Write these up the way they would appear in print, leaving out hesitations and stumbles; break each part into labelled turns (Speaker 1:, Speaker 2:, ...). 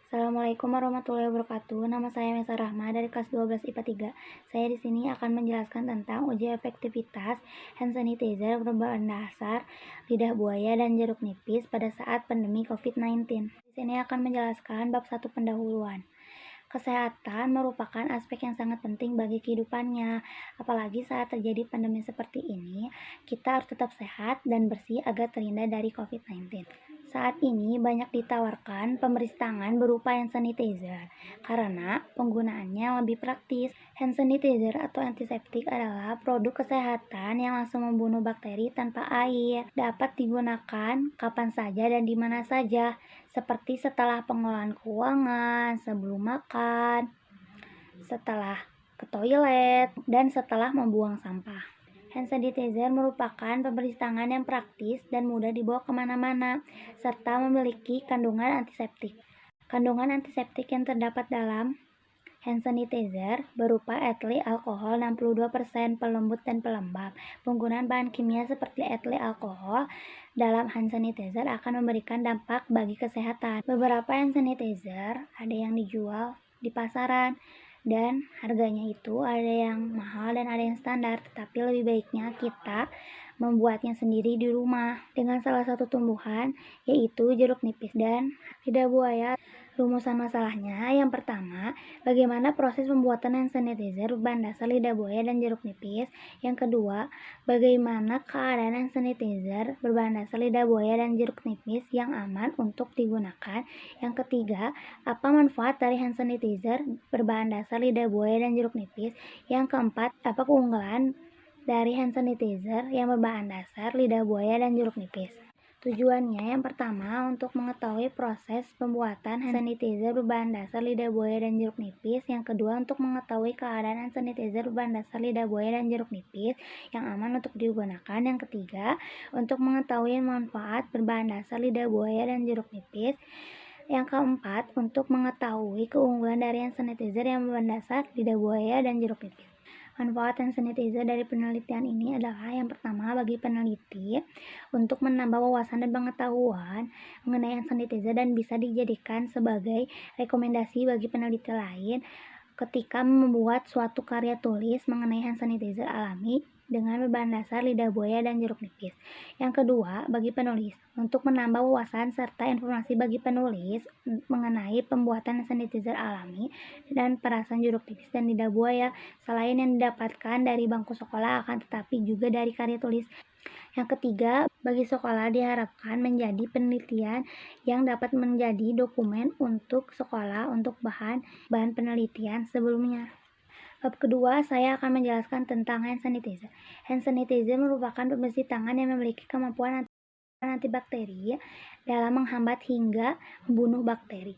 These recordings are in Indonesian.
Speaker 1: Assalamualaikum warahmatullahi wabarakatuh. Nama saya Mesa Rahma dari kelas 12 IPA 3. Saya di sini akan menjelaskan tentang uji efektivitas hand sanitizer berbahan dasar lidah buaya dan jeruk nipis pada saat pandemi COVID-19. Di sini akan menjelaskan bab 1 pendahuluan. Kesehatan merupakan aspek yang sangat penting bagi kehidupannya. Apalagi saat terjadi pandemi seperti ini, kita harus tetap sehat dan bersih agar terhindar dari COVID-19. Saat ini banyak ditawarkan pembersih tangan berupa hand sanitizer karena penggunaannya lebih praktis. Hand sanitizer atau antiseptik adalah produk kesehatan yang langsung membunuh bakteri tanpa air. Dapat digunakan kapan saja dan di mana saja, seperti setelah pengolahan keuangan, sebelum makan, setelah ke toilet, dan setelah membuang sampah. Hand sanitizer merupakan pembersih tangan yang praktis dan mudah dibawa kemana-mana, serta memiliki kandungan antiseptik. Kandungan antiseptik yang terdapat dalam hand sanitizer berupa etil alkohol 62%, pelembut dan pelembab. Penggunaan bahan kimia seperti etil alkohol dalam hand sanitizer akan memberikan dampak bagi kesehatan. Beberapa hand sanitizer ada yang dijual di pasaran dan harganya itu ada yang mahal dan ada yang standar, tetapi lebih baiknya kita membuatnya sendiri di rumah dengan salah satu tumbuhan yaitu jeruk nipis dan lidah buaya. Rumusan masalahnya yang pertama, bagaimana proses pembuatan hand sanitizer berbahan dasar lidah buaya dan jeruk nipis. Yang kedua, bagaimana keadaan hand sanitizer berbahan dasar lidah buaya dan jeruk nipis yang aman untuk digunakan. Yang ketiga, apa manfaat dari hand sanitizer berbahan dasar lidah buaya dan jeruk nipis. Yang keempat, apa keunggulan dari hand sanitizer yang berbahan dasar lidah buaya dan jeruk nipis. Tujuannya yang pertama untuk mengetahui proses pembuatan hand sanitizer berbahan dasar lidah buaya dan jeruk nipis. Yang kedua untuk mengetahui keadaan hand sanitizer berbahan dasar lidah buaya dan jeruk nipis yang aman untuk digunakan. Yang ketiga untuk mengetahui manfaat berbahan dasar lidah buaya dan jeruk nipis. Yang keempat untuk mengetahui keunggulan dari hand sanitizer yang berbahan dasar lidah buaya dan jeruk nipis. Manfaat hand sanitizer dari penelitian ini adalah yang pertama bagi peneliti untuk menambah wawasan dan pengetahuan mengenai hand sanitizer dan bisa dijadikan sebagai rekomendasi bagi peneliti lain ketika membuat suatu karya tulis mengenai hand sanitizer alami dengan berbahan dasar lidah buaya dan jeruk nipis. Yang kedua, bagi penulis, untuk menambah wawasan serta informasi bagi penulis mengenai pembuatan hand sanitizer alami dan perasan jeruk nipis dan lidah buaya, selain yang didapatkan dari bangku sekolah akan tetapi juga dari karya tulis. Yang ketiga, bagi sekolah diharapkan menjadi penelitian yang dapat menjadi dokumen untuk sekolah untuk bahan penelitian sebelumnya. Bab kedua, saya akan menjelaskan tentang hand sanitizer. Hand sanitizer merupakan pembersih tangan yang memiliki kemampuan antibakteri dalam menghambat hingga membunuh bakteri.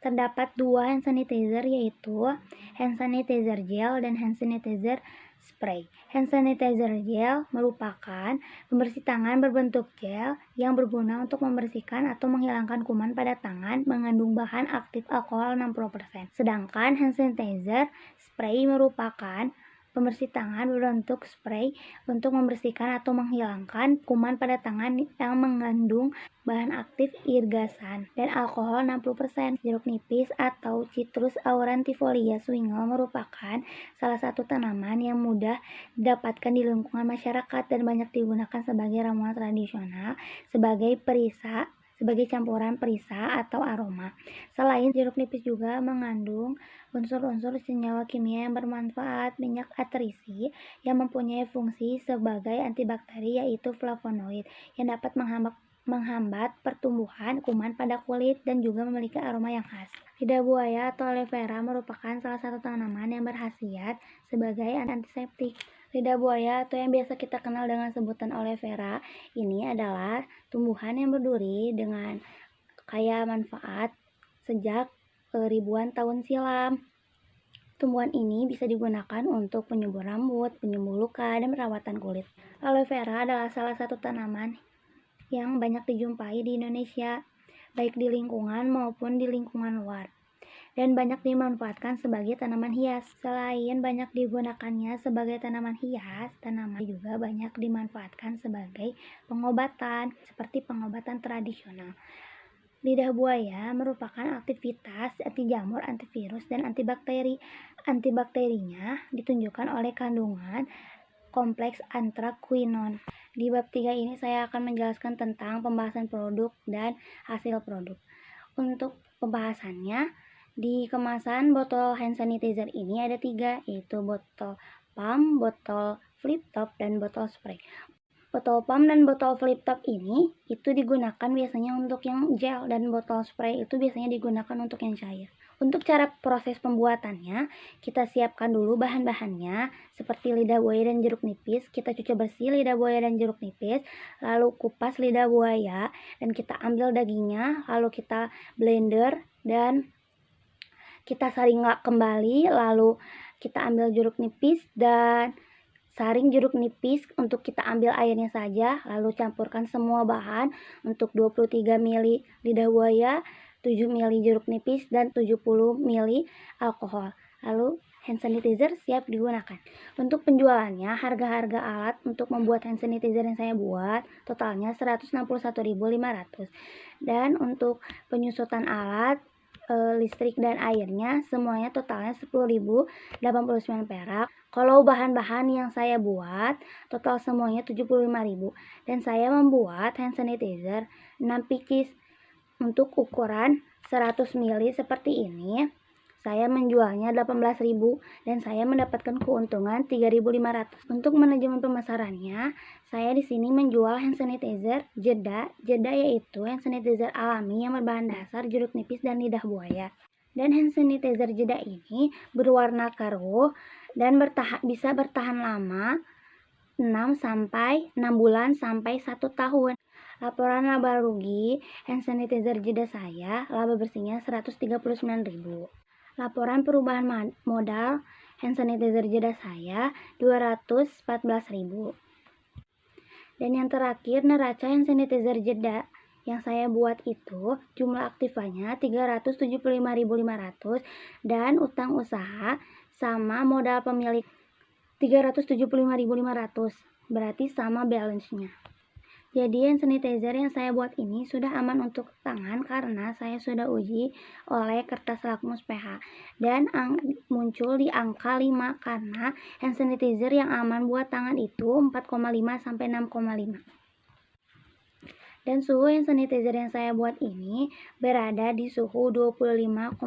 Speaker 1: Terdapat dua hand sanitizer yaitu hand sanitizer gel dan hand sanitizer spray. Hand sanitizer gel merupakan pembersih tangan berbentuk gel yang berguna untuk membersihkan atau menghilangkan kuman pada tangan, mengandung bahan aktif alkohol 60%. Sedangkan hand sanitizer spray merupakan pembersih tangan berbentuk spray untuk membersihkan atau menghilangkan kuman pada tangan yang mengandung bahan aktif irgasan dan alkohol 60%. Jeruk nipis atau Citrus aurantifolia swingle merupakan salah satu tanaman yang mudah didapatkan di lingkungan masyarakat dan banyak digunakan sebagai ramuan tradisional, sebagai campuran perisa atau aroma. Selain jeruk nipis juga mengandung unsur-unsur senyawa kimia yang bermanfaat. Minyak atrisi yang mempunyai fungsi sebagai antibakteri yaitu flavonoid yang dapat menghambat pertumbuhan kuman pada kulit dan juga memiliki aroma yang khas. Lidah buaya atau aloe vera merupakan salah satu tanaman yang berkhasiat sebagai antiseptik. Lidah buaya atau yang biasa kita kenal dengan sebutan aloe vera ini adalah tumbuhan yang berduri dengan kaya manfaat sejak ribuan tahun silam. Tumbuhan ini bisa digunakan untuk penyubur rambut, penyembuh luka, dan perawatan kulit. Aloe vera adalah salah satu tanaman yang banyak dijumpai di Indonesia, baik di lingkungan maupun di lingkungan luar, dan banyak dimanfaatkan sebagai tanaman hias. Selain banyak digunakannya sebagai tanaman hias, tanaman juga banyak dimanfaatkan sebagai pengobatan, seperti pengobatan tradisional. Lidah buaya merupakan aktivitas anti jamur, antivirus, dan antibakteri. Antibakterinya ditunjukkan oleh kandungan kompleks anthraquinone. Di bab 3 ini saya akan menjelaskan tentang pembahasan produk dan hasil produk. Untuk pembahasannya, di kemasan botol hand sanitizer ini ada 3, yaitu botol pump, botol flip top, dan botol spray. Botol pump dan botol flip top ini itu digunakan biasanya untuk yang gel, dan botol spray itu biasanya digunakan untuk yang cair. Untuk cara proses pembuatannya, kita siapkan dulu bahan-bahannya seperti lidah buaya dan jeruk nipis. Kita cuci bersih lidah buaya dan jeruk nipis, lalu kupas lidah buaya dan kita ambil dagingnya, lalu kita blender dan kita saring kembali, lalu kita ambil jeruk nipis dan saring jeruk nipis untuk kita ambil airnya saja, lalu campurkan semua bahan untuk 23 ml lidah buaya, 7 ml jeruk nipis, dan 70 ml alkohol. Lalu hand sanitizer siap digunakan. Untuk penjualannya, harga-harga alat untuk membuat hand sanitizer yang saya buat totalnya 161.500. Dan untuk penyusutan alat, listrik dan airnya semuanya totalnya 10.089 perak. Kalau bahan-bahan yang saya buat total semuanya 75.000, dan saya membuat hand sanitizer 6 pieces untuk ukuran 100 ml seperti ini. Saya menjualnya 18.000 dan saya mendapatkan keuntungan 3.500. Untuk manajemen pemasarannya, saya di sini menjual hand sanitizer jeda yaitu hand sanitizer alami yang berbahan dasar jeruk nipis dan lidah buaya. Dan hand sanitizer jeda ini berwarna keruh dan bisa bertahan lama 6 bulan sampai 1 tahun. Laporan laba rugi hand sanitizer jeda saya, laba bersihnya 139.000. Laporan perubahan modal hand sanitizer jeda saya 214.000. Dan yang terakhir, neraca hand sanitizer jeda yang saya buat itu jumlah aktifanya 375.500 dan utang usaha sama modal pemilik 375.500, berarti sama balance-nya. Jadi hand sanitizer yang saya buat ini sudah aman untuk tangan karena saya sudah uji oleh kertas lakmus pH dan muncul di angka 5 karena hand sanitizer yang aman buat tangan itu 4,5 sampai 6,5. Dan suhu hand sanitizer yang saya buat ini berada di suhu 25,2.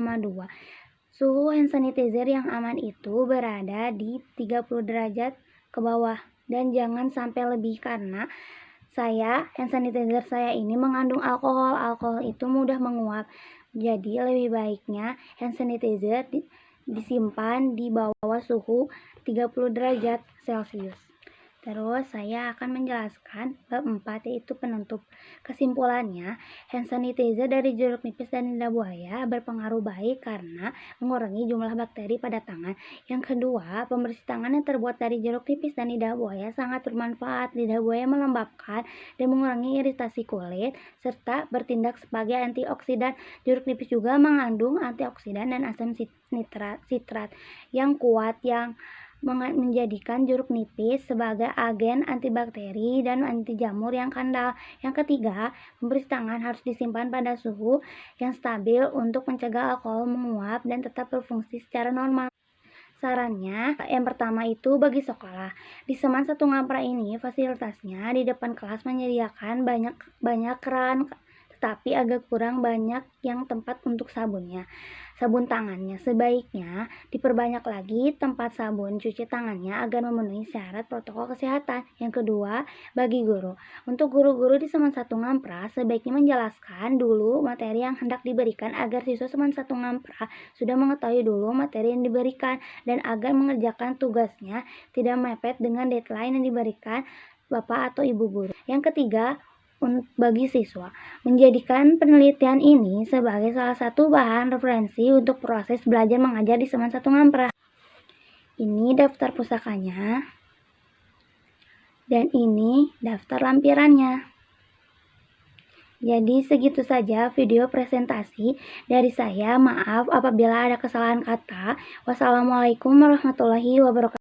Speaker 1: Suhu hand sanitizer yang aman itu berada di 30 derajat ke bawah dan jangan sampai lebih karena hand sanitizer saya ini mengandung alkohol. Alkohol itu mudah menguap. Jadi lebih baiknya hand sanitizer disimpan di bawah suhu 30 derajat Celcius. Terus saya akan menjelaskan bab 4 yaitu penutup. Kesimpulannya, hand sanitizer dari jeruk nipis dan lidah buaya berpengaruh baik karena mengurangi jumlah bakteri pada tangan. Yang kedua, pembersih tangan yang terbuat dari jeruk nipis dan lidah buaya sangat bermanfaat. Lidah buaya melembabkan dan mengurangi iritasi kulit serta bertindak sebagai antioksidan. Jeruk nipis juga mengandung antioksidan dan asam sitrat yang kuat yang menjadikan jeruk nipis sebagai agen antibakteri dan anti jamur yang kandal. Yang ketiga, pembersih tangan harus disimpan pada suhu yang stabil untuk mencegah alkohol menguap dan tetap berfungsi secara normal. Sarannya, yang pertama itu bagi sekolah. Di Seman Satu Ngampra ini fasilitasnya di depan kelas menyediakan banyak keran, tetapi agak kurang banyak yang tempat untuk sabunnya. Sabun tangannya sebaiknya diperbanyak lagi tempat sabun cuci tangannya agar memenuhi syarat protokol kesehatan. Yang kedua, bagi guru. Untuk guru-guru di Seman Satu Ngampra sebaiknya menjelaskan dulu materi yang hendak diberikan agar siswa Seman Satu Ngampra sudah mengetahui dulu materi yang diberikan dan agar mengerjakan tugasnya tidak mepet dengan deadline yang diberikan Bapak atau Ibu guru. Yang ketiga, bagi siswa, menjadikan penelitian ini sebagai salah satu bahan referensi untuk proses belajar mengajar di Seman Satu Ngampra. Ini daftar pusakanya dan ini daftar lampirannya. Jadi segitu saja video presentasi dari saya. Maaf apabila ada kesalahan kata. Wassalamualaikum warahmatullahi wabarakatuh.